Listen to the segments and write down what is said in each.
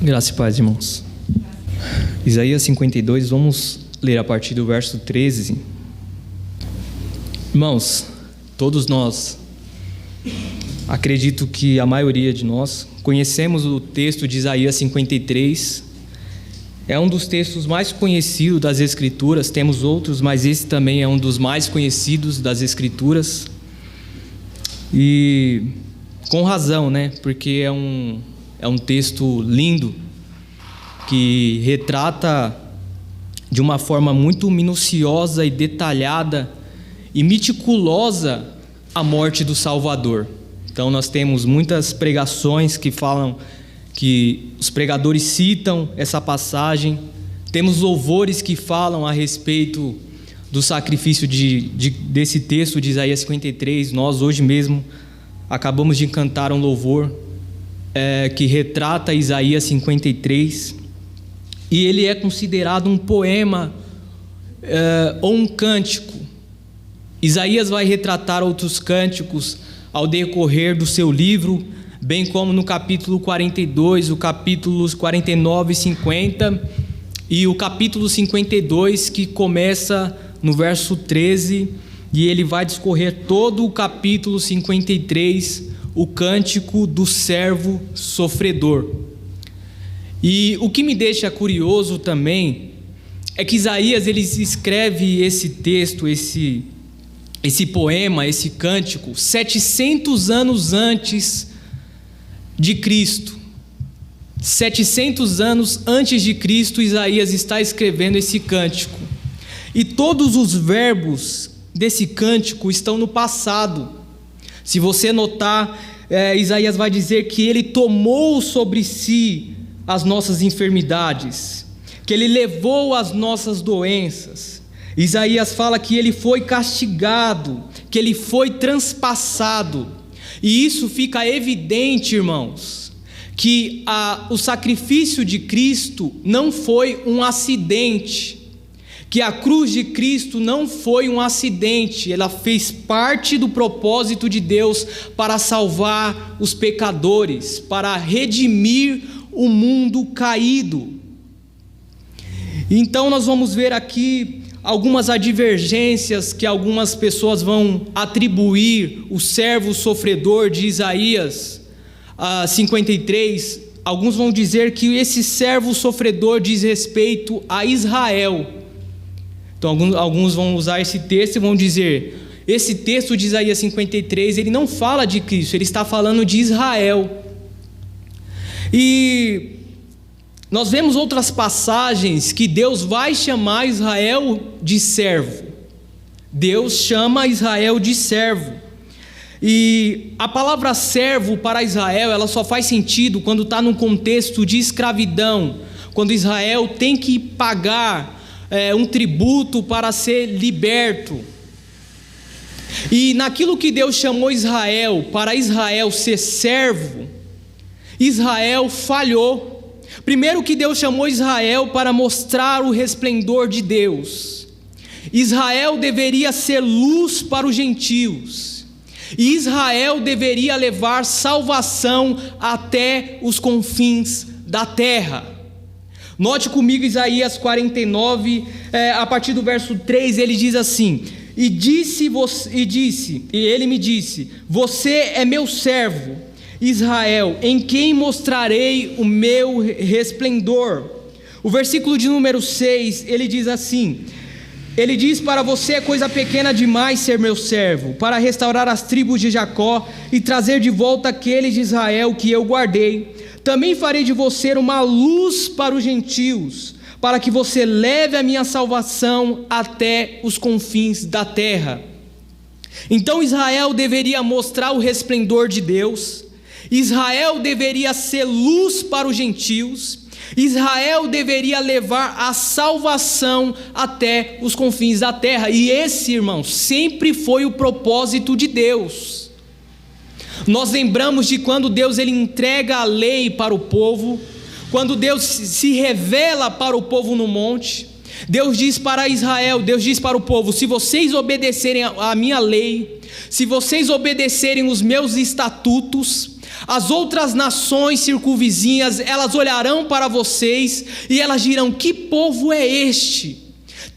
Graça e paz, irmãos. Isaías 52, vamos ler a partir do verso 13. Irmãos, todos nós, acredito que a maioria de nós, conhecemos o texto de Isaías 53. É um dos textos mais conhecidos das Escrituras. Temos outros, mas esse também é um dos mais conhecidos das Escrituras. E com razão, né? Porque é um texto lindo, que retrata de uma forma muito minuciosa e detalhada e meticulosa a morte do Salvador. Então nós temos muitas pregações que falam, que os pregadores citam essa passagem. Temos louvores que falam a respeito do sacrifício desse texto de Isaías 53. Nós hoje mesmo acabamos de cantar um louvor que retrata Isaías 53, e ele é considerado um poema ou um cântico. Isaías vai retratar outros cânticos ao decorrer do seu livro, bem como no capítulo 42, o capítulos 49 e 50, e o capítulo 52, que começa no verso 13, e ele vai discorrer todo o capítulo 53, o cântico do servo sofredor. E o que me deixa curioso também é que Isaías ele escreve esse texto, esse poema, esse cântico 700 anos antes de Cristo. 700 anos antes de Cristo, Isaías está escrevendo esse cântico. E todos os verbos desse cântico estão no passado. Se você notar, Isaías vai dizer que ele tomou sobre si as nossas enfermidades, que ele levou as nossas doenças. Isaías fala que ele foi castigado, que ele foi transpassado. E isso fica evidente, irmãos, que o sacrifício de Cristo não foi um acidente, que a cruz de Cristo não foi um acidente, ela fez parte do propósito de Deus para salvar os pecadores, para redimir o mundo caído. Então nós vamos ver aqui algumas advergências que algumas pessoas vão atribuir o servo sofredor de Isaías 53. Alguns vão dizer que esse servo sofredor diz respeito a Israel. Então alguns vão usar esse texto e vão dizer: esse texto de Isaías 53, ele não fala de Cristo, ele está falando de Israel. E nós vemos outras passagens que Deus vai chamar Israel de servo. Deus chama Israel de servo. E a palavra servo para Israel, ela só faz sentido quando está num contexto de escravidão, quando Israel tem que pagar um tributo para ser liberto. E naquilo que Deus chamou Israel, para Israel ser servo, Israel falhou. Primeiro que Deus chamou Israel para mostrar o resplendor de Deus. Israel deveria ser luz para os gentios. E Israel deveria levar salvação até os confins da terra. Note comigo Isaías 49, a partir do verso 3, ele diz assim: E ele me disse, você é meu servo, Israel, em quem mostrarei o meu resplendor. O versículo de número 6, ele diz assim: ele diz, para você é coisa pequena demais ser meu servo, para restaurar as tribos de Jacó e trazer de volta aqueles de Israel que eu guardei. Também farei de você uma luz para os gentios, para que você leve a minha salvação até os confins da terra. Então Israel deveria mostrar o resplendor de Deus, Israel deveria ser luz para os gentios, Israel deveria levar a salvação até os confins da terra. E esse, irmão, sempre foi o propósito de Deus. Nós lembramos de quando Deus ele entrega a lei para o povo, quando Deus se revela para o povo no monte. Deus diz para Israel, Deus diz para o povo: se vocês obedecerem a minha lei, se vocês obedecerem os meus estatutos, As outras nações circunvizinhas, elas olharão para vocês e elas dirão: que povo é este,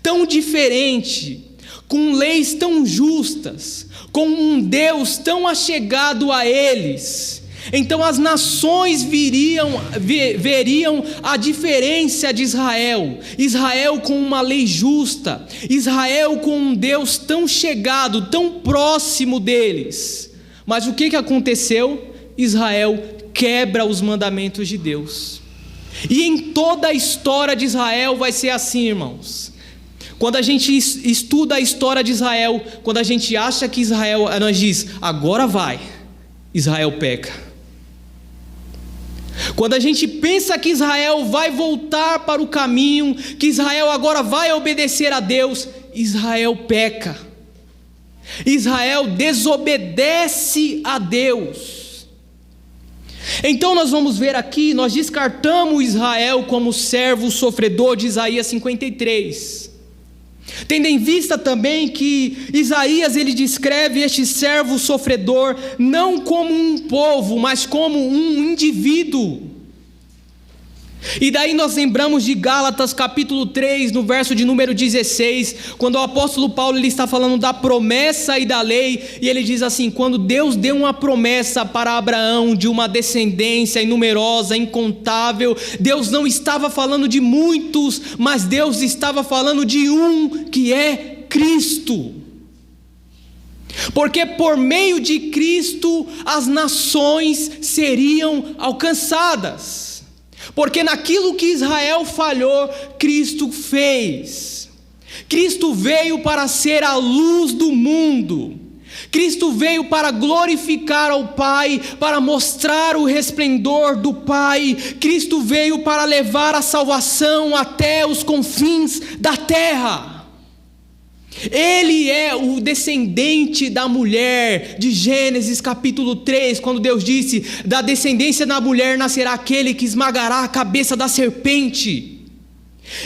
tão diferente, com leis tão justas, com um Deus tão achegado a eles. Então as nações veriam a diferença de Israel. Israel com uma lei justa, Israel com um Deus tão chegado, tão próximo deles. Mas o que aconteceu? Israel quebra os mandamentos de Deus. E em toda a história de Israel vai ser assim, irmãos. Quando a gente estuda a história de Israel, quando a gente acha que Israel, nós diz, agora vai, Israel peca. Quando a gente pensa que Israel vai voltar para o caminho, que Israel agora vai obedecer a Deus, Israel peca. Israel desobedece a Deus. Então nós vamos ver aqui, nós descartamos Israel como servo sofredor de Isaías 53. Tendo em vista também que Isaías ele descreve este servo sofredor não como um povo, mas como um indivíduo. E daí nós lembramos de Gálatas capítulo 3, no verso de número 16, quando o apóstolo Paulo ele está falando da promessa e da lei, e ele diz assim: quando Deus deu uma promessa para Abraão de uma descendência numerosa, incontável, Deus não estava falando de muitos, mas Deus estava falando de um, que é Cristo. Porque por meio de Cristo as nações seriam alcançadas. Porque naquilo que Israel falhou, Cristo fez. Cristo veio para ser a luz do mundo. Cristo veio para glorificar ao Pai, para mostrar o resplendor do Pai. Cristo veio para levar a salvação até os confins da terra. Ele é o descendente da mulher, de Gênesis capítulo 3, quando Deus disse: da descendência da mulher nascerá aquele que esmagará a cabeça da serpente.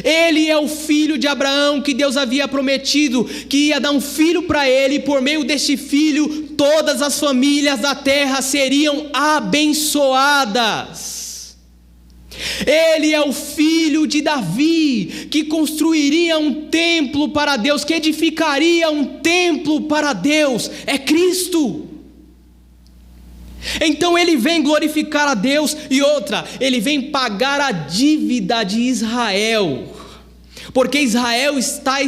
Ele é o filho de Abraão, que Deus havia prometido que ia dar um filho para ele, e por meio deste filho todas as famílias da terra seriam abençoadas. Ele é o filho de Davi, que construiria um templo para Deus, que edificaria um templo para Deus. É Cristo. Então ele vem glorificar a Deus. E outra, ele vem pagar a dívida de Israel, porque Israel está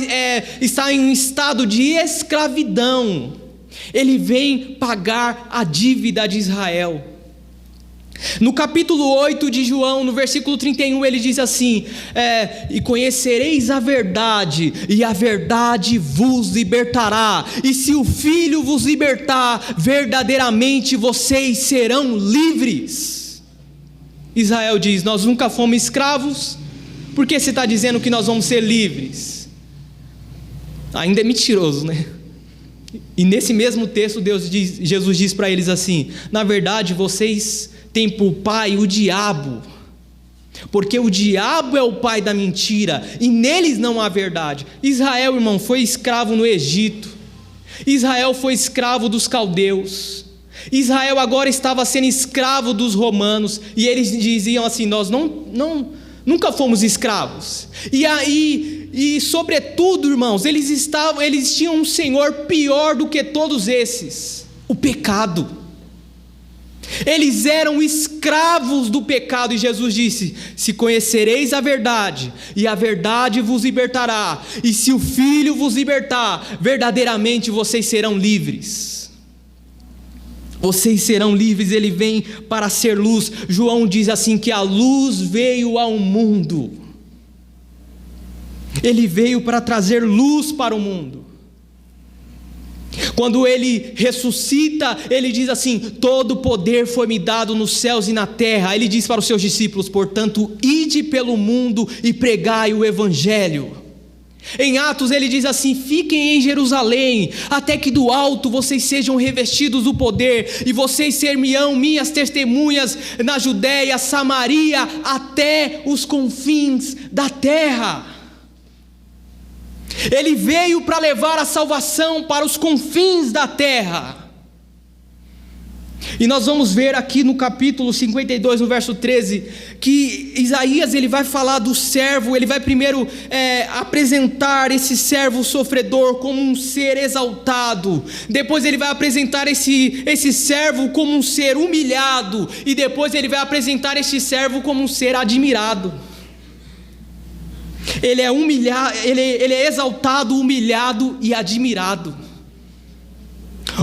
em um estado de escravidão. Ele vem pagar a dívida de Israel. No capítulo 8 de João, no versículo 31, ele diz assim: e conhecereis a verdade, e a verdade vos libertará, e se o Filho vos libertar, verdadeiramente vocês serão livres. Israel diz: nós nunca fomos escravos, por que você está dizendo que nós vamos ser livres? Ainda é mentiroso, né? E nesse mesmo texto Jesus diz para eles assim: na verdade vocês têm por pai o diabo, porque o diabo é o pai da mentira, e neles não há verdade. Israel, irmão, foi escravo no Egito. Israel foi escravo dos caldeus. Israel agora estava sendo escravo dos romanos, e eles diziam assim: nós nunca fomos escravos. E sobretudo, irmãos, eles tinham um senhor pior do que todos esses: o pecado. Eles eram escravos do pecado, e Jesus disse: se conhecereis a verdade, e a verdade vos libertará, e se o Filho vos libertar, verdadeiramente vocês serão livres. Vocês serão livres. Ele vem para ser luz. João diz assim que a luz veio ao mundo. Ele veio para trazer luz para o mundo. Quando ele ressuscita, ele diz assim: todo poder foi-me dado nos céus e na terra. Ele diz para os seus discípulos: portanto, ide pelo mundo e pregai o evangelho. Em Atos ele diz assim: fiquem em Jerusalém, até que do alto vocês sejam revestidos do poder, e vocês ser-me-ão minhas testemunhas na Judéia, Samaria, até os confins da terra. Ele veio para levar a salvação para os confins da terra. E nós vamos ver aqui no capítulo 52, no verso 13, que Isaías ele vai falar do servo, ele vai primeiro apresentar esse servo sofredor como um ser exaltado, depois ele vai apresentar esse servo como um ser humilhado, e depois ele vai apresentar esse servo como um ser admirado. Ele é humilhado, ele é exaltado, humilhado e admirado.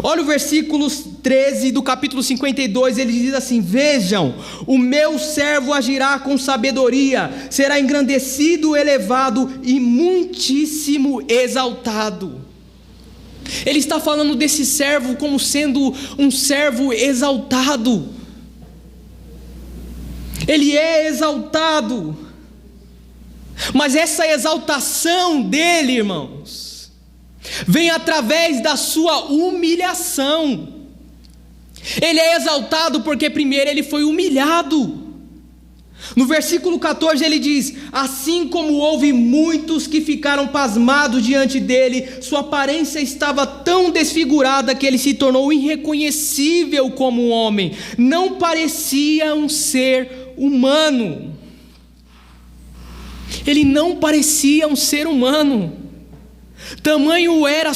Olha o versículo 13 do capítulo 52, ele diz assim: vejam, o meu servo agirá com sabedoria, será engrandecido, elevado e muitíssimo exaltado. Ele está falando desse servo como sendo um servo exaltado. Ele é exaltado, mas essa exaltação dele, irmãos, vem através da sua humilhação. Ele é exaltado porque primeiro ele foi humilhado. No versículo 14 ele diz: assim como houve muitos que ficaram pasmados diante dele, sua aparência estava tão desfigurada que ele se tornou irreconhecível como um homem, não parecia um ser humano. Ele não parecia um ser humano. Tamanho era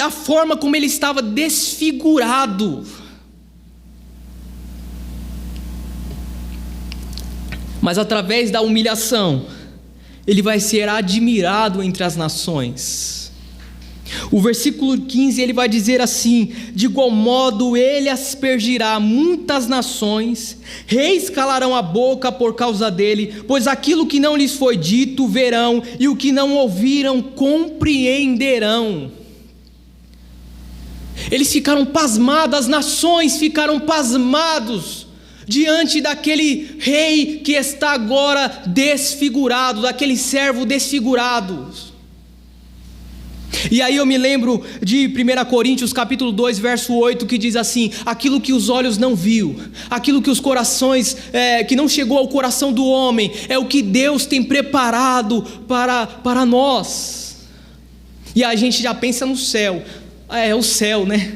a forma como ele estava desfigurado. Mas através da humilhação, ele vai ser admirado entre as nações. O versículo 15 ele vai dizer assim: de igual modo ele aspergirá muitas nações, reis calarão a boca por causa dele, pois aquilo que não lhes foi dito verão, e o que não ouviram compreenderão. Eles ficaram pasmados, as nações ficaram pasmados diante daquele rei que está agora desfigurado, daquele servo desfigurado. E aí eu me lembro de 1 Coríntios capítulo 2, verso 8, que diz assim: aquilo que os olhos não viu, aquilo que os corações, que não chegou ao coração do homem, é o que Deus tem preparado para nós. E a gente já pensa no céu, é o céu, né?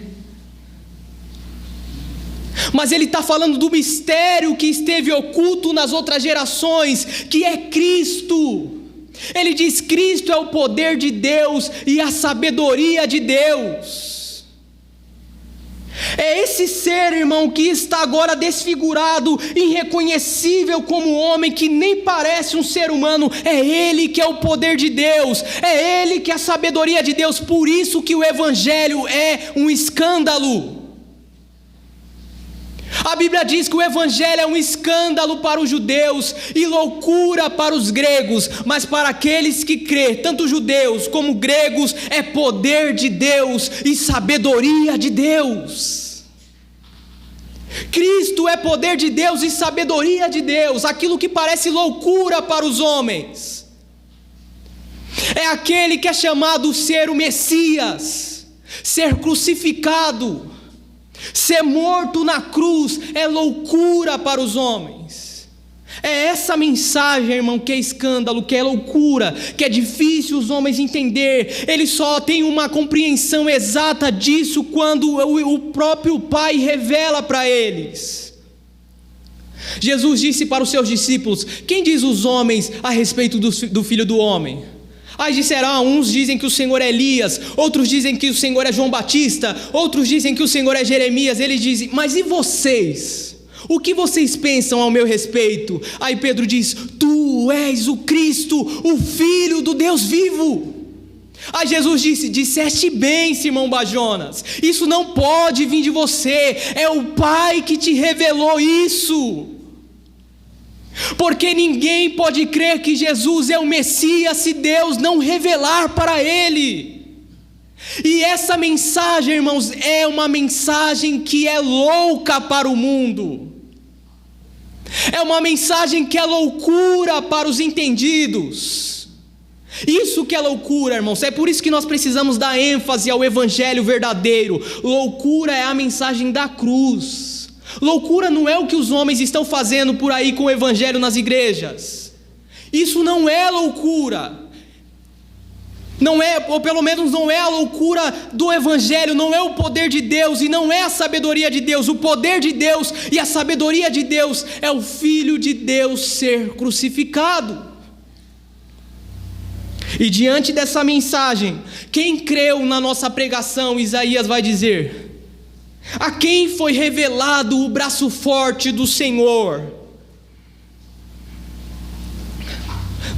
Mas ele está falando do mistério que esteve oculto nas outras gerações, que é Cristo. Ele diz: Cristo é o poder de Deus e a sabedoria de Deus. É esse ser, irmão, que está agora desfigurado, irreconhecível como homem, que nem parece um ser humano. É Ele que é o poder de Deus, é Ele que é a sabedoria de Deus. Por isso que o Evangelho é um escândalo. A Bíblia diz que o Evangelho é um escândalo para os judeus e loucura para os gregos, mas para aqueles que crêem, tanto judeus como gregos, é poder de Deus e sabedoria de Deus. Cristo é poder de Deus e sabedoria de Deus. Aquilo que parece loucura para os homens é aquele que é chamado ser o Messias, ser crucificado, ser morto na cruz, é loucura para os homens. É essa mensagem, irmão, que é escândalo, que é loucura, que é difícil os homens entender. Eles só têm uma compreensão exata disso quando o próprio Pai revela para eles. Jesus disse para os seus discípulos: quem diz os homens a respeito do Filho do Homem? Aí disseram, uns dizem que o Senhor é Elias, outros dizem que o Senhor é João Batista, outros dizem que o Senhor é Jeremias. Eles dizem: mas e vocês? O que vocês pensam ao meu respeito? Aí Pedro diz: tu és o Cristo, o Filho do Deus vivo. Aí Jesus disse: disseste bem, Simão Bajonas, isso não pode vir de você, é o Pai que te revelou isso. Porque ninguém pode crer que Jesus é o Messias se Deus não revelar para ele. E essa mensagem, irmãos, é uma mensagem que é louca para o mundo. É uma mensagem que é loucura para os entendidos. Isso que é loucura, irmãos. É por isso que nós precisamos dar ênfase ao Evangelho verdadeiro. Loucura é a mensagem da cruz. Loucura não é o que os homens estão fazendo por aí com o Evangelho nas igrejas. Isso não é loucura. Não é, ou pelo menos não é a loucura do Evangelho, não é o poder de Deus e não é a sabedoria de Deus. O poder de Deus e a sabedoria de Deus é o Filho de Deus ser crucificado. E diante dessa mensagem, quem creu na nossa pregação, Isaías vai dizer: a quem foi revelado o braço forte do Senhor?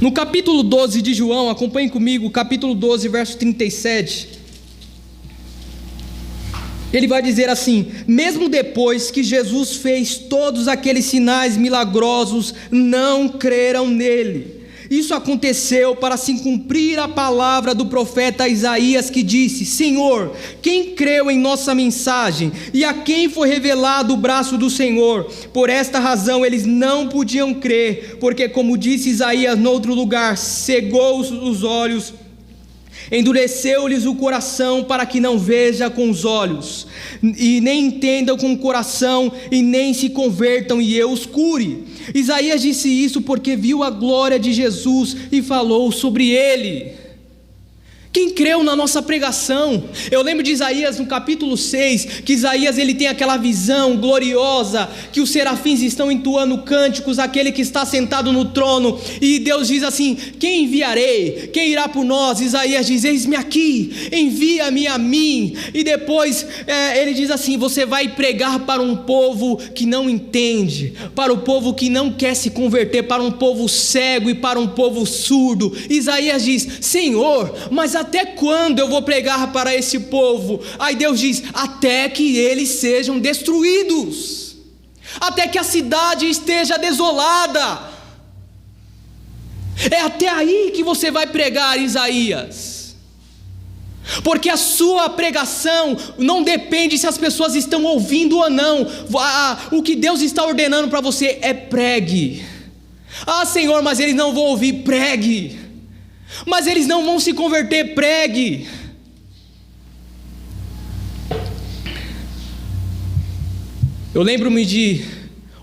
No capítulo 12 de João, acompanhe comigo, capítulo 12, verso 37. Ele vai dizer assim: mesmo depois que Jesus fez todos aqueles sinais milagrosos, não creram nele. Isso aconteceu para se cumprir a palavra do profeta Isaías, que disse: Senhor, quem creu em nossa mensagem? E a quem foi revelado o braço do Senhor? Por esta razão eles não podiam crer, porque, como disse Isaías no outro lugar, cegou os olhos, endureceu-lhes o coração, para que não veja com os olhos, e nem entendam com o coração, e nem se convertam, e eu os cure. Isaías disse isso porque viu a glória de Jesus e falou sobre ele. Quem creu na nossa pregação? Eu lembro de Isaías no capítulo 6, que Isaías ele tem aquela visão gloriosa, que os serafins estão entoando cânticos àquele que está sentado no trono, e Deus diz assim: quem enviarei? Quem irá por nós? Isaías diz: eis-me aqui, envia-me a mim. E depois ele diz assim: você vai pregar para um povo que não entende, para o povo que não quer se converter, para um povo cego e para um povo surdo. Isaías diz: Senhor, mas até quando eu vou pregar para esse povo? Aí Deus diz: até que eles sejam destruídos, até que a cidade esteja desolada. É até aí que você vai pregar, Isaías, porque a sua pregação não depende se as pessoas estão ouvindo ou não. O que Deus está ordenando para você é: pregue. Ah, Senhor, mas eles não vão ouvir. Pregue. Mas eles não vão se converter. Pregue. Eu lembro-me de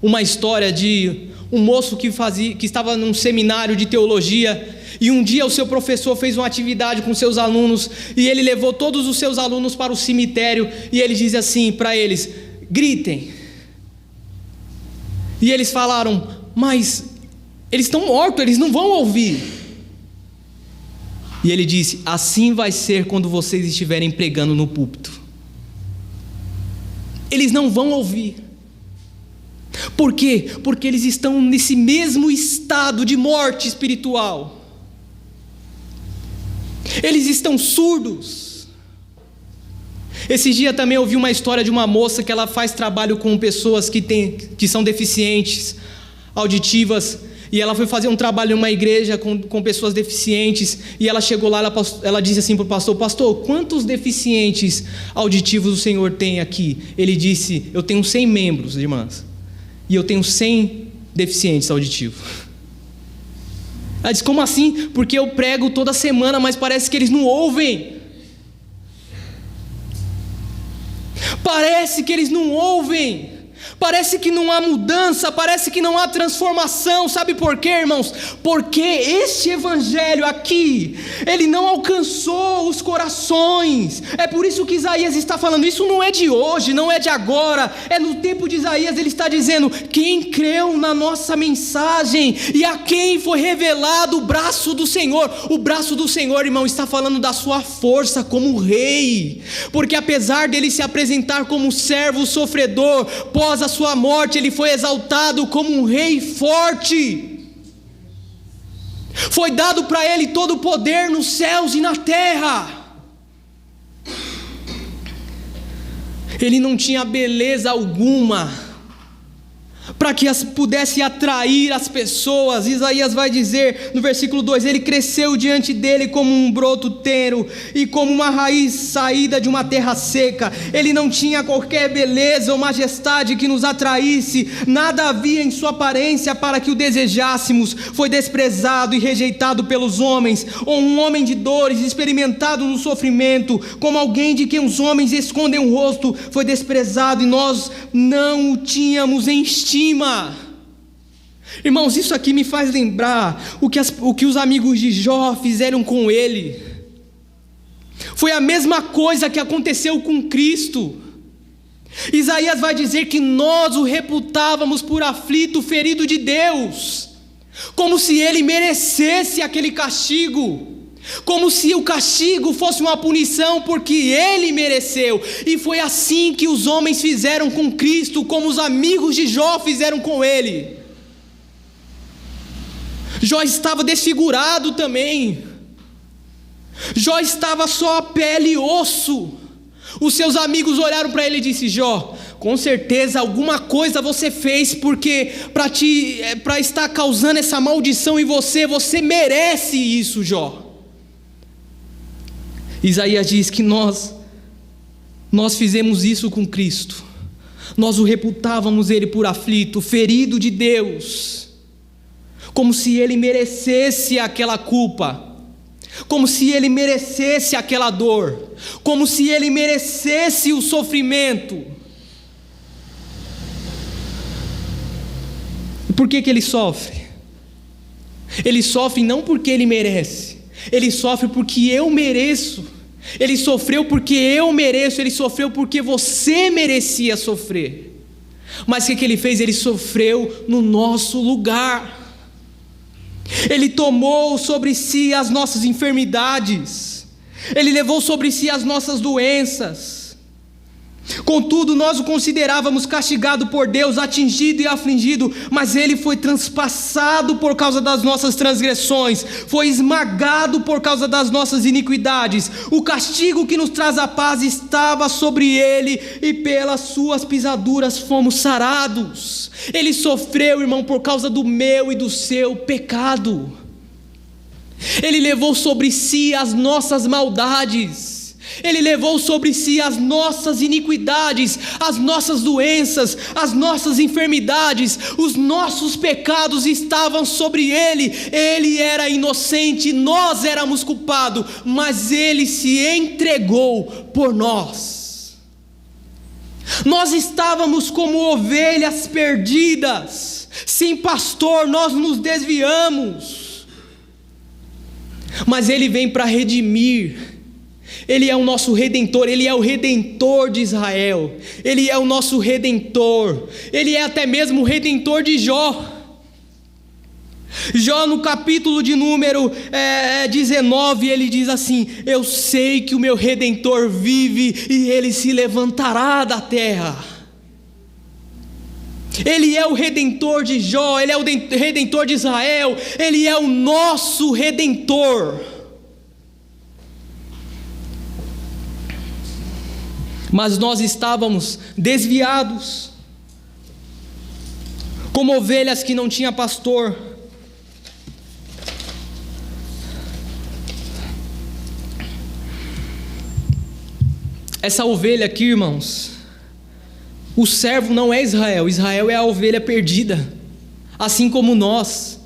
uma história de um moço que estava num seminário de teologia, e um dia o seu professor fez uma atividade com seus alunos, e ele levou todos os seus alunos para o cemitério, e ele diz assim para eles: gritem. E eles falaram: mas eles estão mortos, eles não vão ouvir. E ele disse: assim vai ser quando vocês estiverem pregando no púlpito. Eles não vão ouvir. Por quê? Porque eles estão nesse mesmo estado de morte espiritual. Eles estão surdos. Esse dia também eu ouvi uma história de uma moça que ela faz trabalho com pessoas que são deficientes auditivas. E ela foi fazer um trabalho em uma igreja com pessoas deficientes. E ela chegou lá, ela disse assim para o pastor: pastor, quantos deficientes auditivos o senhor tem aqui? Ele disse: eu tenho 100 membros, irmãs, e eu tenho 100 deficientes auditivos. Ela disse: como assim? Porque eu prego toda semana, mas parece que eles não ouvem. Parece que eles não ouvem. Parece que não há mudança, parece que não há transformação. Sabe por quê, irmãos? Porque este evangelho aqui, ele não alcançou os corações. É por isso que Isaías está falando. Isso não é de hoje, não é de agora. É no tempo de Isaías. Ele está dizendo: quem creu na nossa mensagem e a quem foi revelado o braço do Senhor. O braço do Senhor, irmão, está falando da sua força como rei. Porque apesar dele se apresentar como servo sofredor, após a sua morte, ele foi exaltado como um rei forte. Foi dado para ele todo o poder nos céus e na terra. Ele não tinha beleza alguma para que pudesse atrair as pessoas. Isaías vai dizer no versículo 2: ele cresceu diante dele como um broto tenro e como uma raiz saída de uma terra seca. Ele não tinha qualquer beleza ou majestade que nos atraísse, nada havia em sua aparência para que o desejássemos. Foi desprezado e rejeitado pelos homens, ou um homem de dores, experimentado no sofrimento, como alguém de quem os homens escondem o rosto. Foi desprezado e nós não o tínhamos em estima. Irmãos, isso aqui me faz lembrar o que os amigos de Jó fizeram com ele. Foi a mesma coisa que aconteceu com Cristo. Isaías vai dizer que nós o reputávamos por aflito, ferido de Deus, como se ele merecesse aquele castigo, como se o castigo fosse uma punição porque ele mereceu. E foi assim que os homens fizeram com Cristo, como os amigos de Jó fizeram com ele. Jó estava desfigurado também. Jó estava só pele e osso. Os seus amigos olharam para ele e disseram: Jó, com certeza alguma coisa você fez, porque para estar causando essa maldição em você, você merece isso, Jó. Isaías diz que nós fizemos isso com Cristo. Nós o reputávamos ele por aflito, ferido de Deus, como se ele merecesse aquela culpa, como se ele merecesse aquela dor, como se ele merecesse o sofrimento. E por que ele sofre? Ele sofre não porque ele merece, ele sofre porque eu mereço. Ele sofreu porque eu mereço, ele sofreu porque você merecia sofrer. Mas o que ele fez? Ele sofreu no nosso lugar. Ele tomou sobre si as nossas enfermidades, ele levou sobre si as nossas doenças. Contudo, nós o considerávamos castigado por Deus, atingido e afligido, mas ele foi transpassado por causa das nossas transgressões, foi esmagado por causa das nossas iniquidades. O castigo que nos traz a paz estava sobre ele, e pelas suas pisaduras fomos sarados. Ele sofreu, irmão, por causa do meu e do seu pecado. Ele levou sobre si as nossas maldades, ele levou sobre si as nossas iniquidades, as nossas doenças, as nossas enfermidades. Os nossos pecados estavam sobre ele. Ele era inocente, nós éramos culpados, mas ele se entregou por nós. Nós estávamos como ovelhas perdidas, sem pastor, nós nos desviamos, mas ele vem para redimir. Ele é o nosso Redentor, ele é o Redentor de Israel, ele é o nosso Redentor, ele é até mesmo o Redentor de Jó. Jó, no capítulo de número 19, ele diz assim: eu sei que o meu Redentor vive e ele se levantará da terra. Ele é o Redentor de Jó, ele é o Redentor de Israel, ele é o nosso Redentor. Mas nós estávamos desviados, como ovelhas que não tinham pastor. Essa ovelha aqui, irmãos, o servo não é Israel, Israel é a ovelha perdida, assim como nós.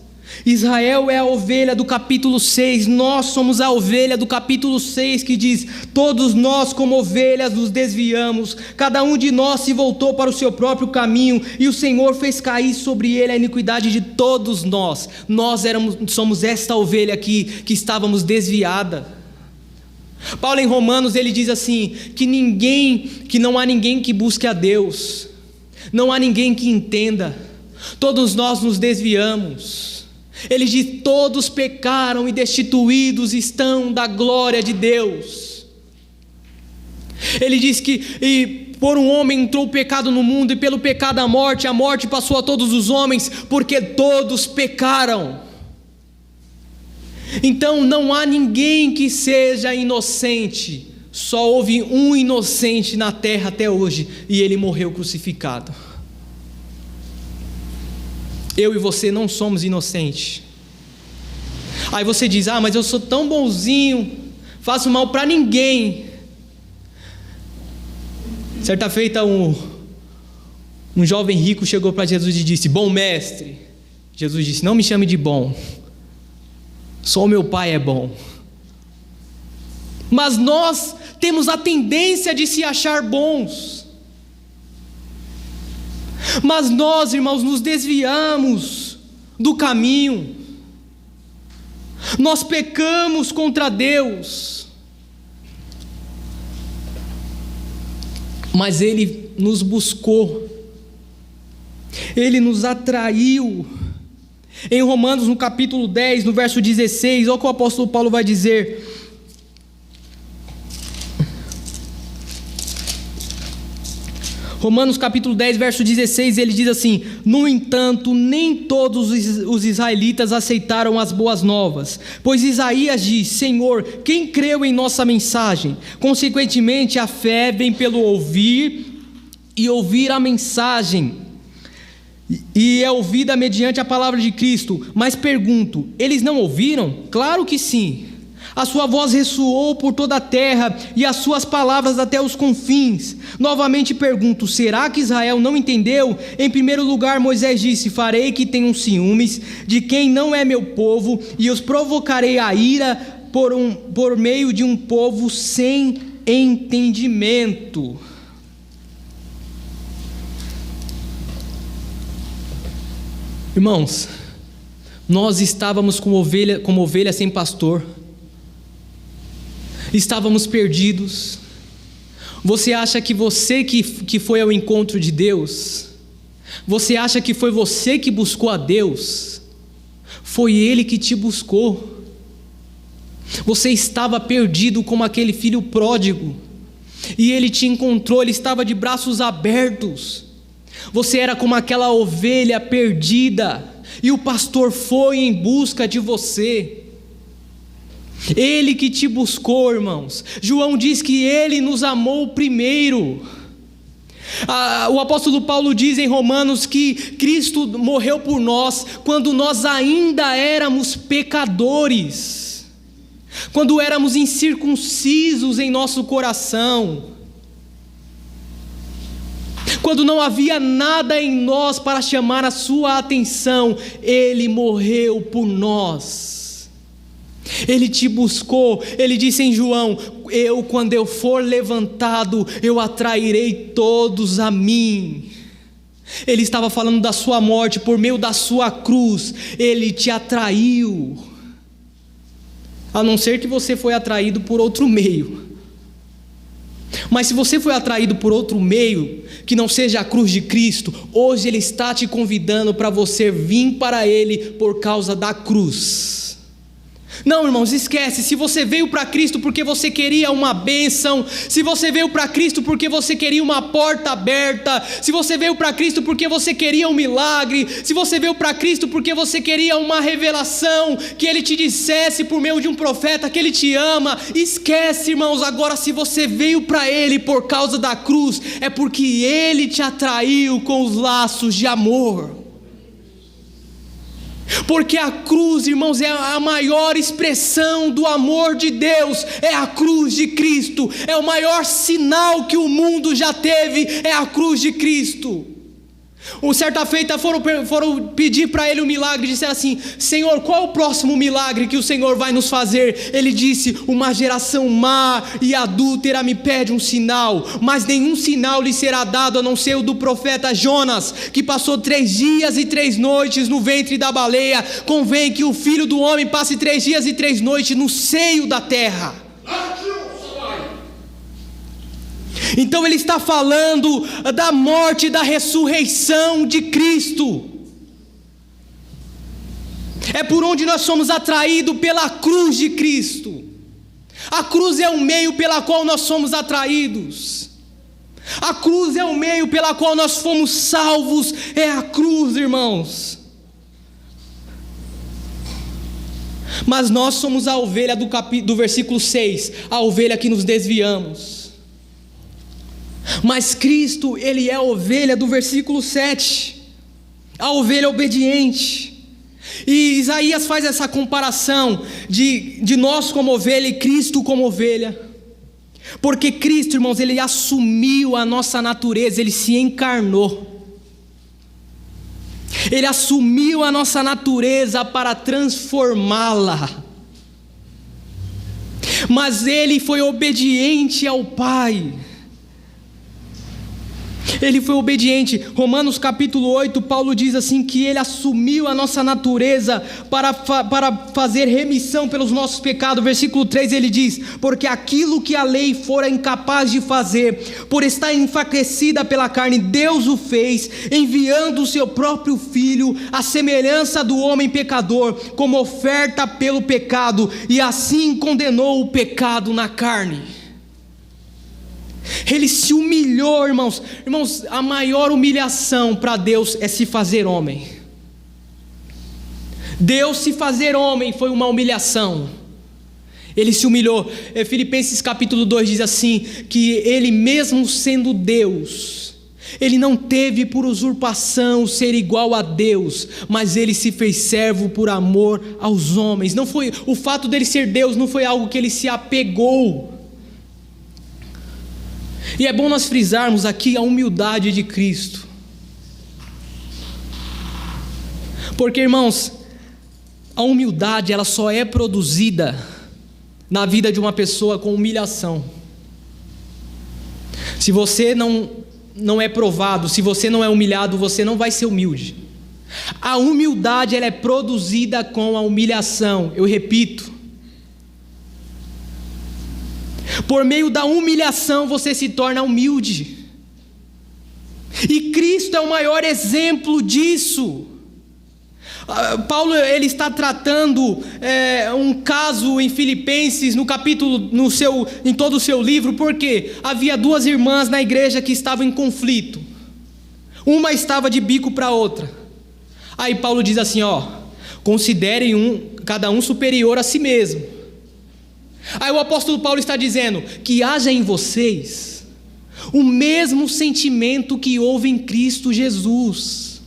Israel é a ovelha do capítulo 6, nós somos a ovelha do capítulo 6, que diz: todos nós como ovelhas nos desviamos, cada um de nós se voltou para o seu próprio caminho, e o Senhor fez cair sobre ele a iniquidade de todos nós. Nós somos esta ovelha aqui, que estávamos desviada. Paulo em Romanos, ele diz assim, que não há ninguém que busque a Deus, não há ninguém que entenda, todos nós nos desviamos. Ele diz: todos pecaram e destituídos estão da glória de Deus. Ele diz que por um homem entrou o pecado no mundo, e pelo pecado a morte passou a todos os homens, porque todos pecaram. Então não há ninguém que seja inocente, só houve um inocente na terra até hoje, e ele morreu crucificado. Eu e você não somos inocentes. Aí você diz: mas eu sou tão bonzinho, faço mal para ninguém. Certa feita um jovem rico chegou para Jesus e disse: bom mestre. Jesus disse: não me chame de bom, só o meu pai é bom. Mas nós temos a tendência de se achar bons. Mas nós, irmãos, nos desviamos do caminho, nós pecamos contra Deus. mas Ele nos buscou, Ele nos atraiu. Em Romanos, no capítulo 10, no verso 16, olha o que o apóstolo Paulo vai dizer: Romanos capítulo 10, verso 16, ele diz assim: no entanto, nem todos os israelitas aceitaram as boas novas, pois Isaías diz: Senhor, quem creu em nossa mensagem? Consequentemente, a fé vem pelo ouvir, e ouvir a mensagem, e é ouvida mediante a palavra de Cristo. Mas pergunto, eles não ouviram? Claro que sim. A sua voz ressoou por toda a terra, e as suas palavras até os confins. Novamente pergunto, será que Israel não entendeu? Em primeiro lugar, Moisés disse: farei que tenham ciúmes de quem não é meu povo, e os provocarei a ira por meio de um povo sem entendimento. Irmãos, nós estávamos como ovelha sem pastor, estávamos perdidos. Você acha que você que foi ao encontro de Deus? Você acha que foi você que buscou a Deus? Foi Ele que te buscou. Você estava perdido como aquele filho pródigo, e Ele te encontrou, Ele estava de braços abertos. Você era como aquela ovelha perdida, e o pastor foi em busca de você. Ele que te buscou, irmãos. João diz que Ele nos amou primeiro. O apóstolo Paulo diz em Romanos que Cristo morreu por nós quando nós ainda éramos pecadores, quando éramos incircuncisos em nosso coração, quando não havia nada em nós para chamar a sua atenção. Ele morreu por nós. Ele te buscou. Ele disse em João: quando eu for levantado, eu atrairei todos a mim. Ele estava falando da sua morte, por meio da sua cruz. Ele te atraiu. A não ser que você foi atraído por outro meio. Mas se você foi atraído por outro meio, que não seja a cruz de Cristo, hoje Ele está te convidando para você vir para Ele por causa da cruz. Não, irmãos, esquece. Se você veio para Cristo porque você queria uma bênção, se você veio para Cristo porque você queria uma porta aberta, se você veio para Cristo porque você queria um milagre, se você veio para Cristo porque você queria uma revelação, que Ele te dissesse por meio de um profeta que Ele te ama, esquece, irmãos. Agora, se você veio para Ele por causa da cruz, é porque Ele te atraiu com os laços de amor. Porque a cruz, irmãos, é a maior expressão do amor de Deus. É a cruz de Cristo. É o maior sinal que o mundo já teve. É a cruz de Cristo. Certa feita foram pedir para Ele um milagre. Disseram assim: Senhor, qual é o próximo milagre que o Senhor vai nos fazer? Ele disse: uma geração má e adúltera me pede um sinal, mas nenhum sinal lhe será dado a não ser o do profeta Jonas, que passou 3 dias e 3 noites no ventre da baleia. Convém que o Filho do Homem passe 3 dias e 3 noites no seio da terra. Então Ele está falando da morte e da ressurreição de Cristo. É por onde nós somos atraídos, pela cruz de Cristo. A cruz é o meio pela qual nós somos atraídos. A cruz é o meio pela qual nós fomos salvos. É a cruz, irmãos. Mas nós somos a ovelha do versículo 6, a ovelha que nos desviamos. Mas Cristo, Ele é a ovelha do versículo 7, a ovelha obediente. E Isaías faz essa comparação de nós como ovelha e Cristo como ovelha. Porque Cristo, irmãos, Ele assumiu a nossa natureza, Ele se encarnou. Ele assumiu a nossa natureza para transformá-la. Mas Ele foi obediente ao Pai. Ele foi obediente. Romanos capítulo 8, Paulo diz assim que ele assumiu a nossa natureza para fazer remissão pelos nossos pecados. Versículo 3 ele diz: porque aquilo que a lei fora incapaz de fazer, por estar enfraquecida pela carne, Deus o fez, enviando o seu próprio Filho, à semelhança do homem pecador, como oferta pelo pecado, e assim condenou o pecado na carne. Ele se humilhou, irmãos. Irmãos, a maior humilhação para Deus é se fazer homem. Deus se fazer homem foi uma humilhação. Ele se humilhou. Filipenses capítulo 2 diz assim, que ele mesmo sendo Deus, ele não teve por usurpação ser igual a Deus, mas ele se fez servo por amor aos homens. Não foi, o fato dele ser Deus não foi algo que ele se apegou. E é bom nós frisarmos aqui a humildade de Cristo. Porque, irmãos, a humildade ela só é produzida na vida de uma pessoa com humilhação. Se você não é provado, se você não é humilhado, você não vai ser humilde. A humildade ela é produzida com a humilhação. Eu repito. Por meio da humilhação você se torna humilde. E Cristo é o maior exemplo disso. Paulo ele está tratando um caso em Filipenses no capítulo, em todo o seu livro, porque havia duas irmãs na igreja que estavam em conflito. Uma estava de bico para a outra. Aí Paulo diz assim, considerem cada um superior a si mesmo. Aí o apóstolo Paulo está dizendo que haja em vocês o mesmo sentimento que houve em Cristo Jesus,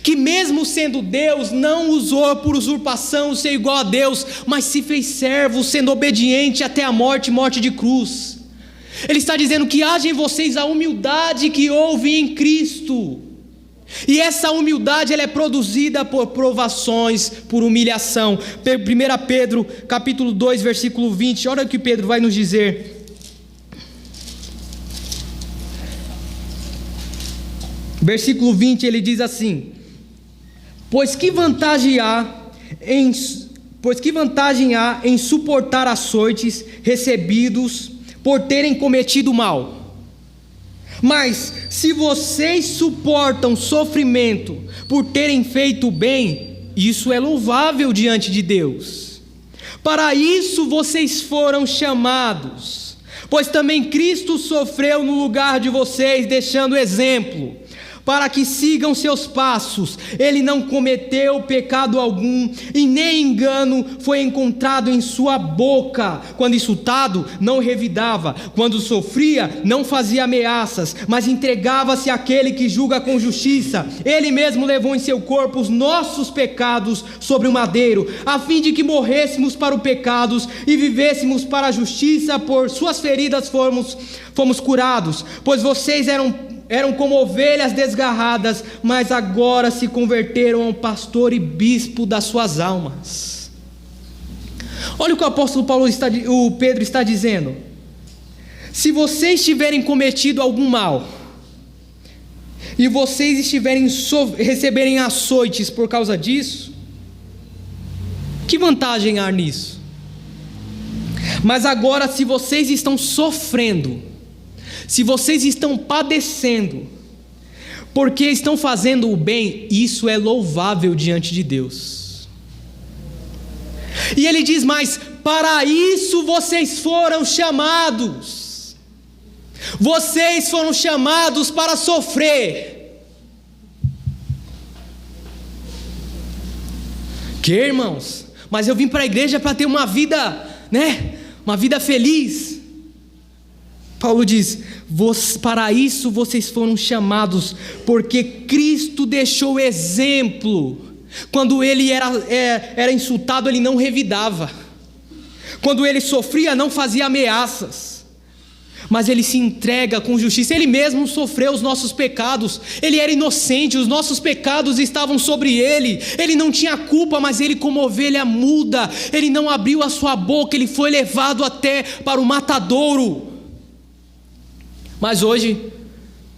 que mesmo sendo Deus, não usou por usurpação ser igual a Deus, mas se fez servo, sendo obediente até a morte de cruz. Ele está dizendo que haja em vocês a humildade que houve em Cristo. E essa humildade ela é produzida por provações, por humilhação. 1 Pedro capítulo 2 versículo 20, olha o que Pedro vai nos dizer. Versículo 20 ele diz assim: pois que vantagem há em suportar açoites recebidos por terem cometido mal? Mas se vocês suportam sofrimento por terem feito bem, isso é louvável diante de Deus. Para isso vocês foram chamados, pois também Cristo sofreu no lugar de vocês, deixando exemplo, para que sigam seus passos. Ele não cometeu pecado algum, e nem engano foi encontrado em sua boca. Quando insultado, não revidava. Quando sofria, não fazia ameaças, mas entregava-se àquele que julga com justiça. Ele mesmo levou em seu corpo os nossos pecados sobre o madeiro, a fim de que morrêssemos para os pecados e vivêssemos para a justiça. Por suas feridas fomos curados. Pois vocês eram como ovelhas desgarradas, mas agora se converteram ao pastor e bispo das suas almas. Olha o que o apóstolo o Pedro está dizendo. Se vocês tiverem cometido algum mal, e vocês receberem açoites por causa disso, que vantagem há nisso? Mas agora, se vocês estão sofrendo, se vocês estão padecendo, porque estão fazendo o bem, isso é louvável diante de Deus. E ele diz mais: para isso vocês foram chamados. Vocês foram chamados para sofrer. Que, irmãos? Mas eu vim para a igreja para ter uma vida, uma vida feliz. Paulo diz: para isso vocês foram chamados, porque Cristo deixou exemplo. Quando ele era insultado, ele não revidava. Quando ele sofria, não fazia ameaças, mas ele se entrega com justiça. Ele mesmo sofreu os nossos pecados. Ele era inocente, os nossos pecados estavam sobre ele. Ele não tinha culpa, mas ele, como ovelha muda, ele não abriu a sua boca. Ele foi levado até para o matadouro. Mas hoje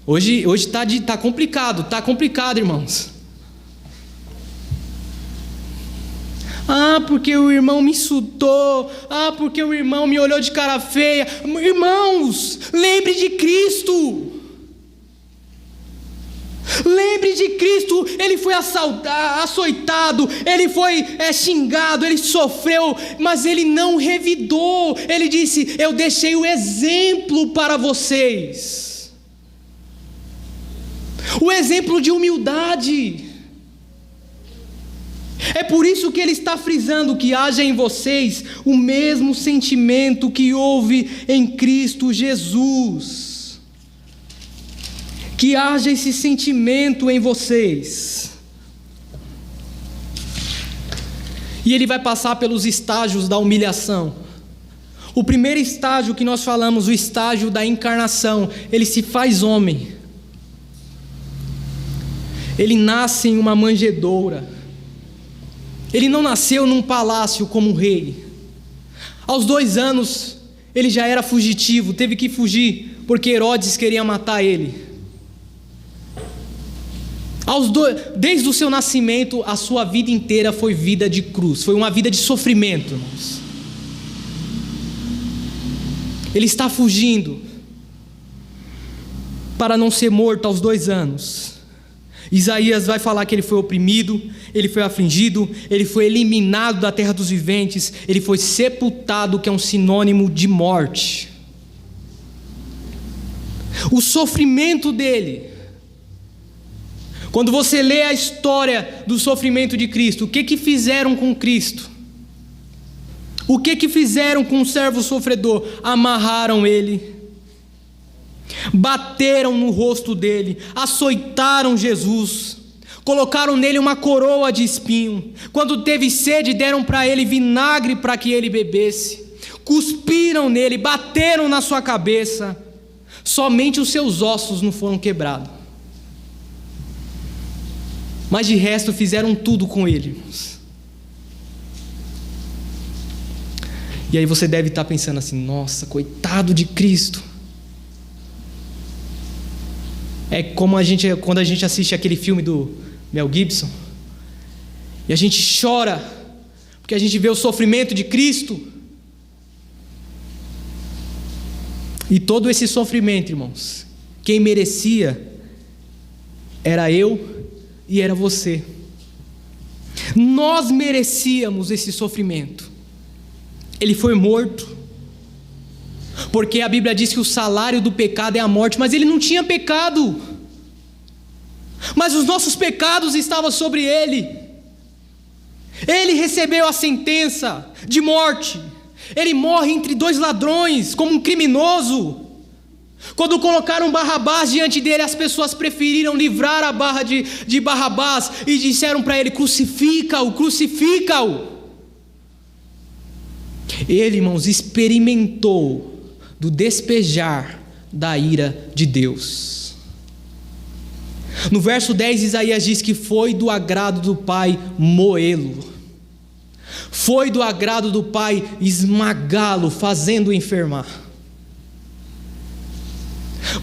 Hoje tá complicado, irmãos. Porque o irmão me insultou. Porque o irmão me olhou de cara feia. Irmãos, lembre de Cristo. Lembre de Cristo. Ele foi açoitado, ele foi xingado, ele sofreu, mas ele não revidou. Ele disse: eu deixei o exemplo para vocês. O exemplo de humildade. É por isso que ele está frisando que haja em vocês o mesmo sentimento que houve em Cristo Jesus. Que haja esse sentimento em vocês. E ele vai passar pelos estágios da humilhação. O primeiro estágio que nós falamos, o estágio da encarnação, ele se faz homem. Ele nasce em uma manjedoura. Ele não nasceu num palácio como um rei. Aos 2 anos, ele já era fugitivo, teve que fugir, porque Herodes queria matar ele. Desde o seu nascimento, a sua vida inteira foi vida de cruz, foi uma vida de sofrimento, irmãos. Ele está fugindo para não ser morto aos 2 anos. Isaías vai falar que ele foi oprimido, ele foi afligido, ele foi eliminado da terra dos viventes, ele foi sepultado, que é um sinônimo de morte. O sofrimento dele. Quando você lê a história do sofrimento de Cristo, o que fizeram com Cristo? O que fizeram com o servo sofredor? Amarraram ele, bateram no rosto dele, açoitaram Jesus, colocaram nele uma coroa de espinho. Quando teve sede, deram para ele vinagre para que ele bebesse, cuspiram nele, bateram na sua cabeça. Somente os seus ossos não foram quebrados, mas de resto fizeram tudo com ele, irmãos. E aí você deve estar pensando assim: nossa, coitado de Cristo. É como quando a gente assiste aquele filme do Mel Gibson, e a gente chora, porque a gente vê o sofrimento de Cristo. E todo esse sofrimento, irmãos, quem merecia era eu e era você. Nós merecíamos esse sofrimento. Ele foi morto, porque a Bíblia diz que o salário do pecado é a morte, mas ele não tinha pecado. Mas os nossos pecados estavam sobre ele. Ele recebeu a sentença de morte. Ele morre entre 2 ladrões, como um criminoso. Quando colocaram Barrabás diante dele, as pessoas preferiram livrar a barra de Barrabás e disseram para ele: crucifica-o, crucifica-o. Ele, irmãos, experimentou do despejar da ira de Deus. No verso 10, Isaías diz que foi do agrado do Pai moê-lo. Foi do agrado do Pai esmagá-lo, fazendo-o enfermar.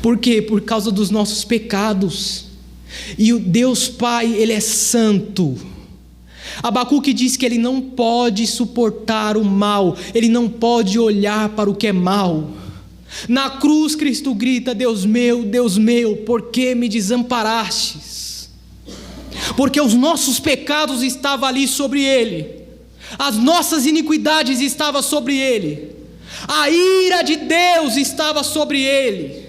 Por quê? Por causa dos nossos pecados. E o Deus Pai, Ele é santo. Abacuque diz que ele não pode suportar o mal, ele não pode olhar para o que é mal. Na cruz Cristo grita: Deus meu, por que me desamparastes? Porque os nossos pecados estavam ali sobre ele, as nossas iniquidades estavam sobre ele, a ira de Deus estava sobre ele,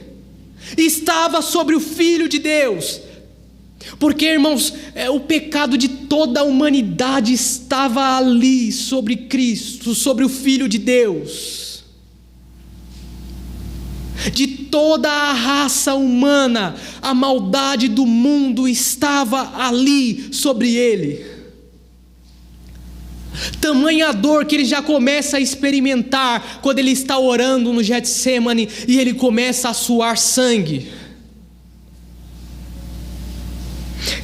estava sobre o Filho de Deus. Porque, irmãos, o pecado de toda a humanidade estava ali sobre Cristo, sobre o Filho de Deus. De toda a raça humana, a maldade do mundo estava ali sobre ele. Tamanha dor que ele já começa a experimentar quando ele está orando no Getsemane e ele começa a suar sangue.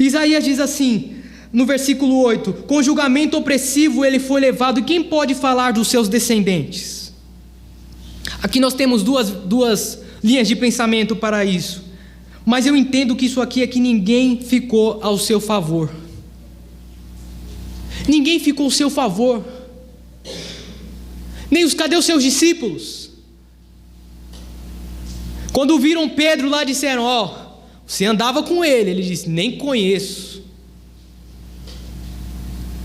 Isaías diz assim, no versículo 8: com julgamento opressivo ele foi levado, e quem pode falar dos seus descendentes? Aqui nós temos duas linhas de pensamento para isso. Mas eu entendo que isso aqui é que ninguém ficou ao seu favor. Ninguém ficou ao seu favor. Cadê os seus discípulos? Quando viram Pedro lá, disseram: você andava com ele. Ele disse: nem conheço.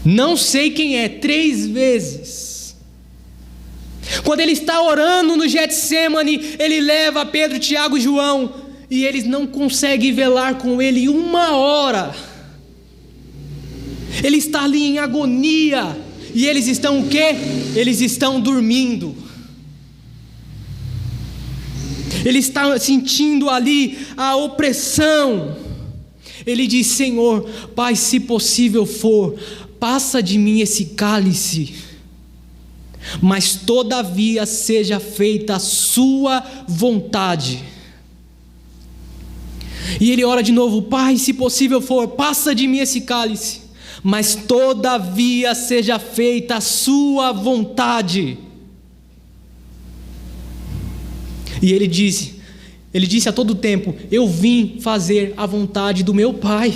Não sei quem é. 3 vezes. Quando ele está orando no Getsêmani, ele leva Pedro, Tiago e João, e eles não conseguem velar com ele 1 hora. Ele está ali em agonia, e eles estão o quê? Eles estão dormindo. Ele está sentindo ali a opressão. Ele diz: Senhor, Pai, se possível for, passa de mim esse cálice, mas todavia seja feita a sua vontade. E ele ora de novo: Pai, se possível for, passa de mim esse cálice, mas todavia seja feita a sua vontade. E ele disse a todo tempo: eu vim fazer a vontade do meu Pai.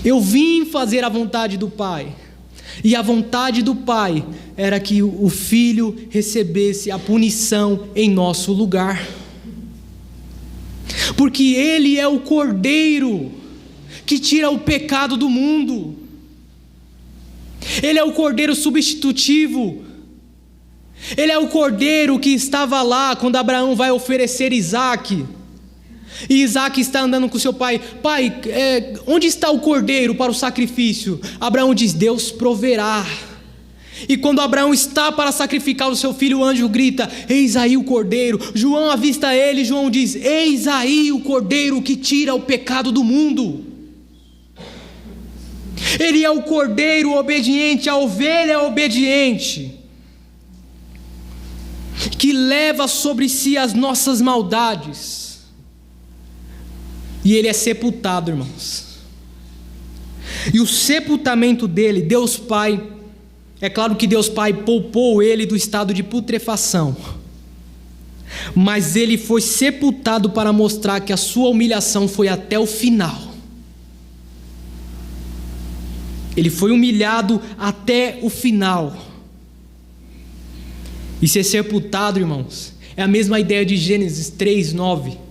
Eu vim fazer a vontade do Pai. E a vontade do Pai era que o Filho recebesse a punição em nosso lugar. Porque Ele é o Cordeiro que tira o pecado do mundo. Ele é o Cordeiro substitutivo. Ele é o Cordeiro que estava lá quando Abraão vai oferecer Isaque. E Isaque está andando com seu pai: Pai, onde está o cordeiro para o sacrifício? Abraão diz: Deus proverá. E quando Abraão está para sacrificar o seu filho, o anjo grita: eis aí o cordeiro. João avista ele, João diz: eis aí o cordeiro que tira o pecado do mundo. Ele é o cordeiro obediente, a ovelha obediente, que leva sobre si as nossas maldades. E ele é sepultado, irmãos. E o sepultamento dele, Deus Pai, é claro que Deus Pai poupou ele do estado de putrefação, mas ele foi sepultado para mostrar que a sua humilhação foi até o final. Ele foi humilhado até o final. E ser sepultado, irmãos, é a mesma ideia de Gênesis 3:9.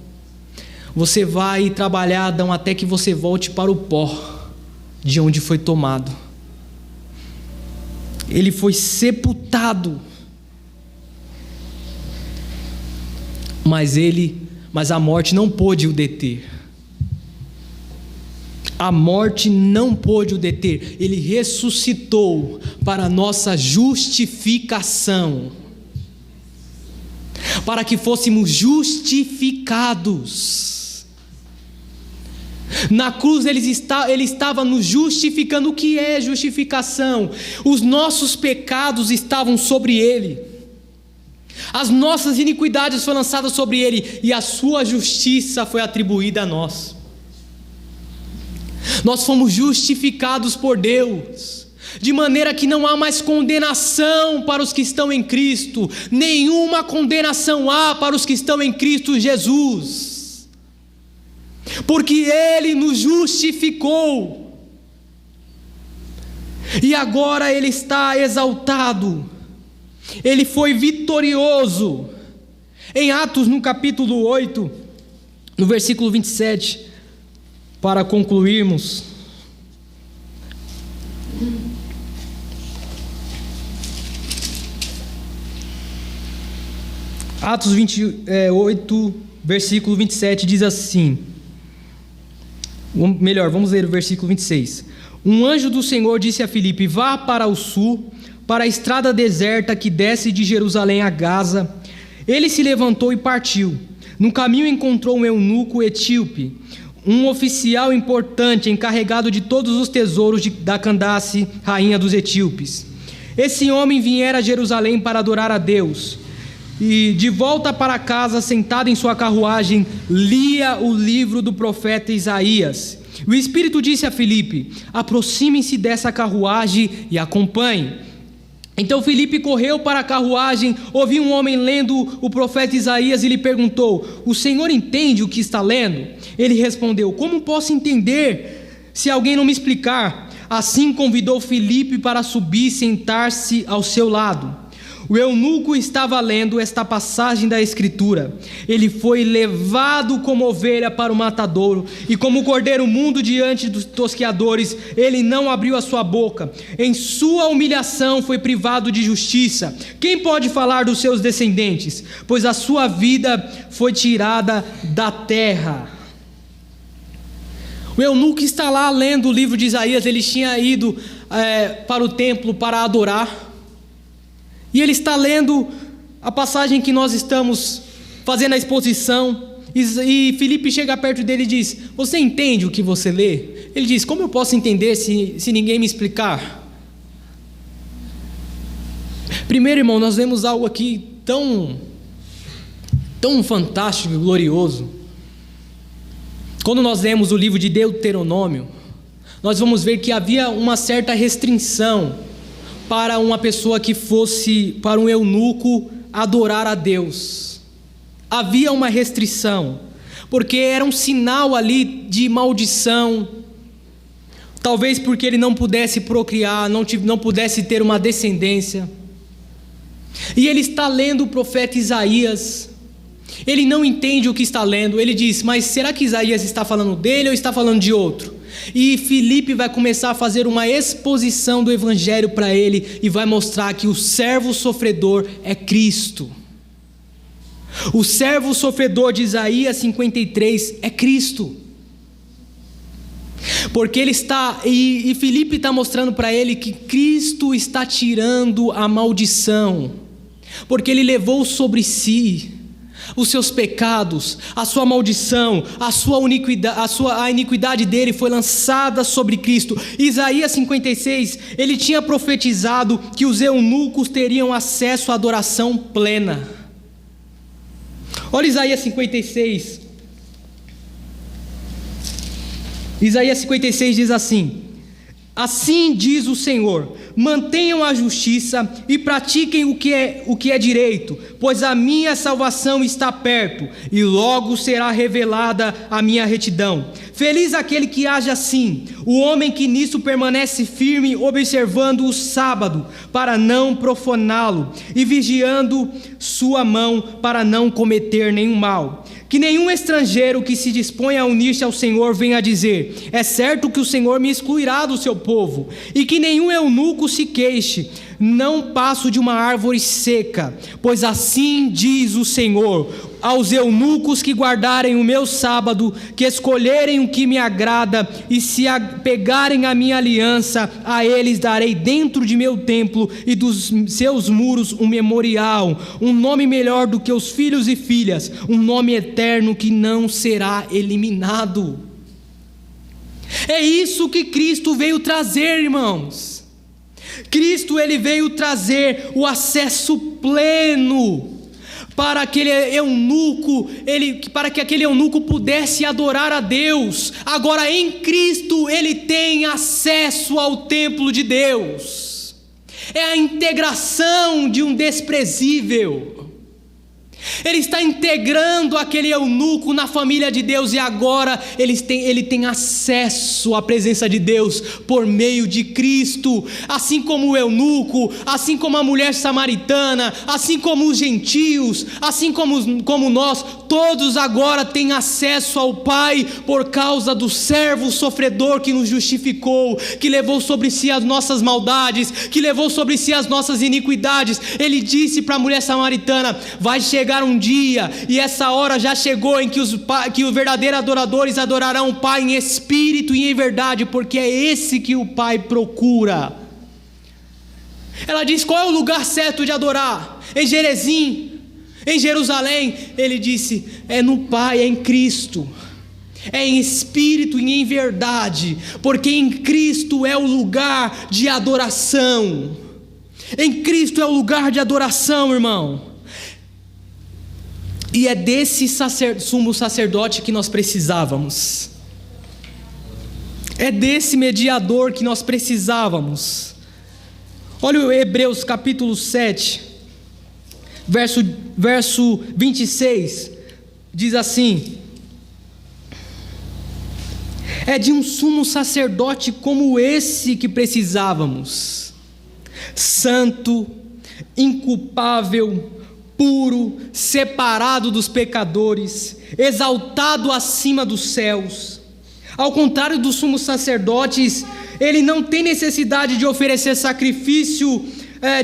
Você vai trabalhar, Adão, até que você volte para o pó de onde foi tomado. Ele foi sepultado. Mas a morte não pôde o deter. A morte não pôde o deter. Ele ressuscitou para a nossa justificação, para que fôssemos justificados. Na cruz ele estava nos justificando. O que é justificação? Os nossos pecados estavam sobre ele, as nossas iniquidades foram lançadas sobre ele, e a sua justiça foi atribuída a nós. Nós fomos justificados por Deus, de maneira que não há mais condenação para os que estão em Cristo. Nenhuma condenação há para os que estão em Cristo Jesus, porque Ele nos justificou. E agora Ele está exaltado, Ele foi vitorioso. Em Atos, no capítulo 8, no versículo 27, para concluirmos, Atos 28, versículo 27 diz assim, vamos ler o versículo 26. Um anjo do Senhor disse a Filipe: vá para o sul, para a estrada deserta que desce de Jerusalém a Gaza. Ele se levantou e partiu. No caminho encontrou um eunuco etíope, um oficial importante encarregado de todos os tesouros da Candace, rainha dos etíopes. Esse homem viera a Jerusalém para adorar a Deus, e de volta para casa, sentado em sua carruagem, lia o livro do profeta Isaías. O Espírito disse a Filipe: aproxime-se dessa carruagem e acompanhe. Então Filipe correu para a carruagem, ouviu um homem lendo o profeta Isaías e lhe perguntou: o senhor entende o que está lendo? Ele respondeu: como posso entender se alguém não me explicar? Assim convidou Filipe para subir e sentar-se ao seu lado. O eunuco estava lendo esta passagem da Escritura: ele foi levado como ovelha para o matadouro, e como cordeiro mudo diante dos tosqueadores, ele não abriu a sua boca. Em sua humilhação foi privado de justiça. Quem pode falar dos seus descendentes? Pois a sua vida foi tirada da terra. O eunuco está lá lendo o livro de Isaías. Ele tinha ido para o templo para adorar, e ele está lendo a passagem que nós estamos fazendo a exposição, e Filipe chega perto dele e diz: você entende o que você lê? Ele diz: como eu posso entender se ninguém me explicar? Primeiro, irmão, nós vemos algo aqui tão fantástico e glorioso. Quando nós lemos o livro de Deuteronômio, nós vamos ver que havia uma certa restrição para uma pessoa que fosse, para um eunuco, adorar a Deus. Havia uma restrição, porque era um sinal ali de maldição, talvez porque ele não pudesse procriar, não pudesse ter uma descendência. E ele está lendo o profeta Isaías. Ele não entende o que está lendo. Ele diz: mas será que Isaías está falando dele ou está falando de outro? E Filipe vai começar a fazer uma exposição do evangelho para ele, e vai mostrar que o servo sofredor é Cristo. O servo sofredor de Isaías 53 é Cristo. Porque ele está, e Filipe está mostrando para ele que Cristo está tirando a maldição, porque ele levou sobre si os seus pecados, a sua maldição, a iniquidade dele foi lançada sobre Cristo. Isaías 56, ele tinha profetizado que os eunucos teriam acesso à adoração plena. Olha Isaías 56. Isaías 56 diz assim: assim diz o Senhor: mantenham a justiça e pratiquem o que é direito, pois a minha salvação está perto, e logo será revelada a minha retidão. Feliz aquele que age assim, o homem que nisso permanece firme, observando o sábado, para não profaná-lo, e vigiando sua mão para não cometer nenhum mal. Que nenhum estrangeiro que se dispõe a unir-se ao Senhor venha dizer: é certo que o Senhor me excluirá do seu povo. E que nenhum eunuco se queixe: não passo de uma árvore seca. Pois assim diz o Senhor: aos eunucos que guardarem o meu sábado, que escolherem o que me agrada e se apegarem à minha aliança, a eles darei dentro de meu templo e dos seus muros um memorial, um nome melhor do que os filhos e filhas, um nome eterno que não será eliminado. É isso que Cristo veio trazer, irmãos. Cristo, ele veio trazer o acesso pleno para aquele eunuco, para que aquele eunuco pudesse adorar a Deus. Agora em Cristo ele tem acesso ao templo de Deus. É a integração de um desprezível. Ele está integrando aquele eunuco na família de Deus, e agora ele tem acesso à presença de Deus por meio de Cristo. Assim como o eunuco, assim como a mulher samaritana, assim como os gentios, assim como nós, todos agora têm acesso ao Pai por causa do servo sofredor que nos justificou, que levou sobre si as nossas maldades, que levou sobre si as nossas iniquidades. Ele disse para a mulher samaritana: vai chegar um dia, e essa hora já chegou, em que os verdadeiros adoradores adorarão o Pai em espírito e em verdade, porque é esse que o Pai procura. Ela diz: qual é o lugar certo de adorar? Em Gerezim, em Jerusalém? Ele disse: é no Pai, é em Cristo, é em espírito e em verdade, porque em Cristo é o lugar de adoração. Em Cristo é o lugar de adoração, irmão. E é desse sumo sacerdote que nós precisávamos. É desse mediador que nós precisávamos. Olha o Hebreus capítulo 7, verso 26, diz assim: é de um sumo sacerdote como esse que precisávamos, santo, inculpável, puro, separado dos pecadores, exaltado acima dos céus. Ao contrário dos sumos sacerdotes, ele não tem necessidade de oferecer sacrifício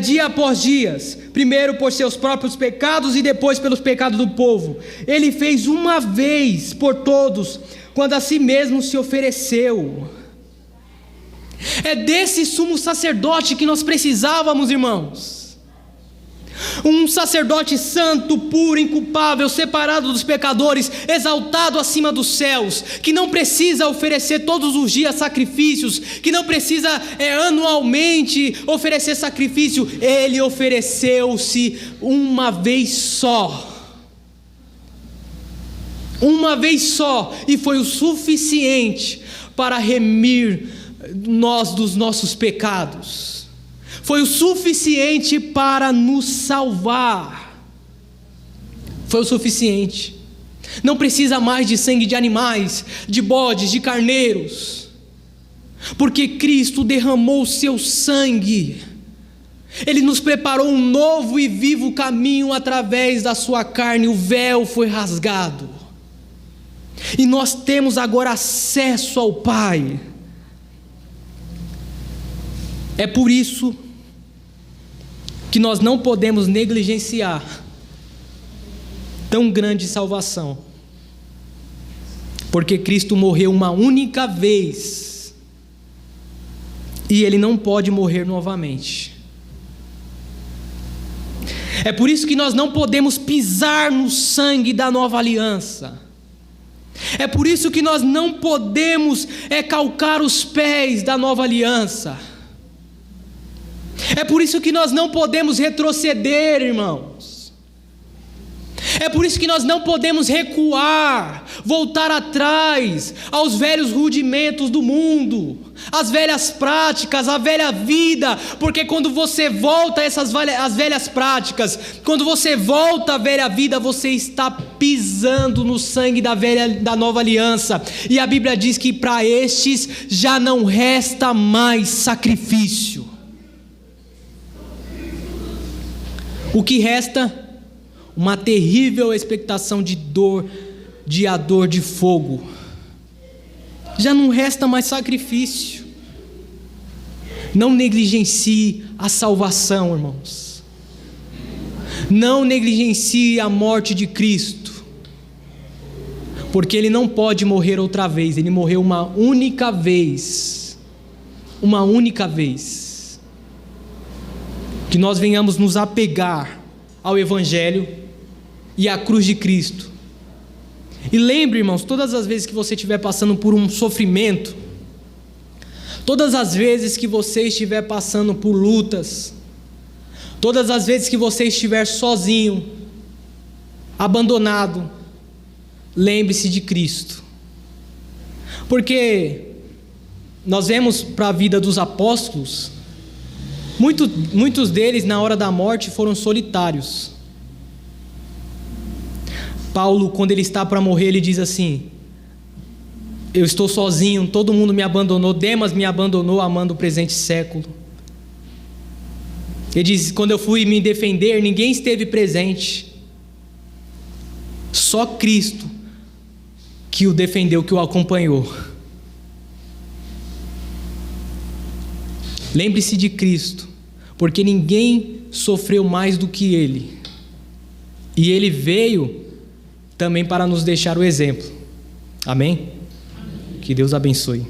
dia após dia, primeiro por seus próprios pecados e depois pelos pecados do povo. Ele fez uma vez por todos, quando a si mesmo se ofereceu. É desse sumo sacerdote que nós precisávamos, irmãos. Um sacerdote santo, puro, inculpável, separado dos pecadores, exaltado acima dos céus, que não precisa oferecer todos os dias sacrifícios, que não precisa anualmente oferecer sacrifício. Ele ofereceu-se uma vez só, e foi o suficiente para remir nós dos nossos pecados. Foi o suficiente para nos salvar. Foi o suficiente. Não precisa mais de sangue de animais, de bodes, de carneiros, porque Cristo derramou o seu sangue. Ele nos preparou um novo e vivo caminho através da sua carne. O véu foi rasgado e nós temos agora acesso ao Pai. É por isso que nós não podemos negligenciar tão grande salvação, porque Cristo morreu uma única vez e Ele não pode morrer novamente. É por isso que nós não podemos pisar no sangue da nova aliança. É por isso que nós não podemos calcar os pés da nova aliança. É por isso que nós não podemos retroceder, irmãos. É por isso que nós não podemos recuar, voltar atrás aos velhos rudimentos do mundo, às velhas práticas, à velha vida, porque quando você volta às velhas práticas, quando você volta à velha vida, você está pisando no sangue da nova aliança. E a Bíblia diz que para estes já não resta mais sacrifício. O que resta? Uma terrível expectação de dor, de ardor de fogo. Já não resta mais sacrifício. Não negligencie a salvação, irmãos. Não negligencie a morte de Cristo, porque Ele não pode morrer outra vez. Ele morreu uma única vez. Uma única vez. Que nós venhamos nos apegar ao Evangelho e à cruz de Cristo. E lembre, irmãos, todas as vezes que você estiver passando por um sofrimento, todas as vezes que você estiver passando por lutas, todas as vezes que você estiver sozinho, abandonado, lembre-se de Cristo. Porque nós vemos para a vida dos apóstolos, muitos deles na hora da morte foram solitários. Paulo, quando ele está para morrer, ele diz assim: eu estou sozinho, todo mundo me abandonou, Demas me abandonou amando o presente século. Ele diz: quando eu fui me defender, ninguém esteve presente, só Cristo que o defendeu, que o acompanhou. Lembre-se de Cristo, porque ninguém sofreu mais do que Ele, e Ele veio também para nos deixar o exemplo. Amém? Que Deus abençoe.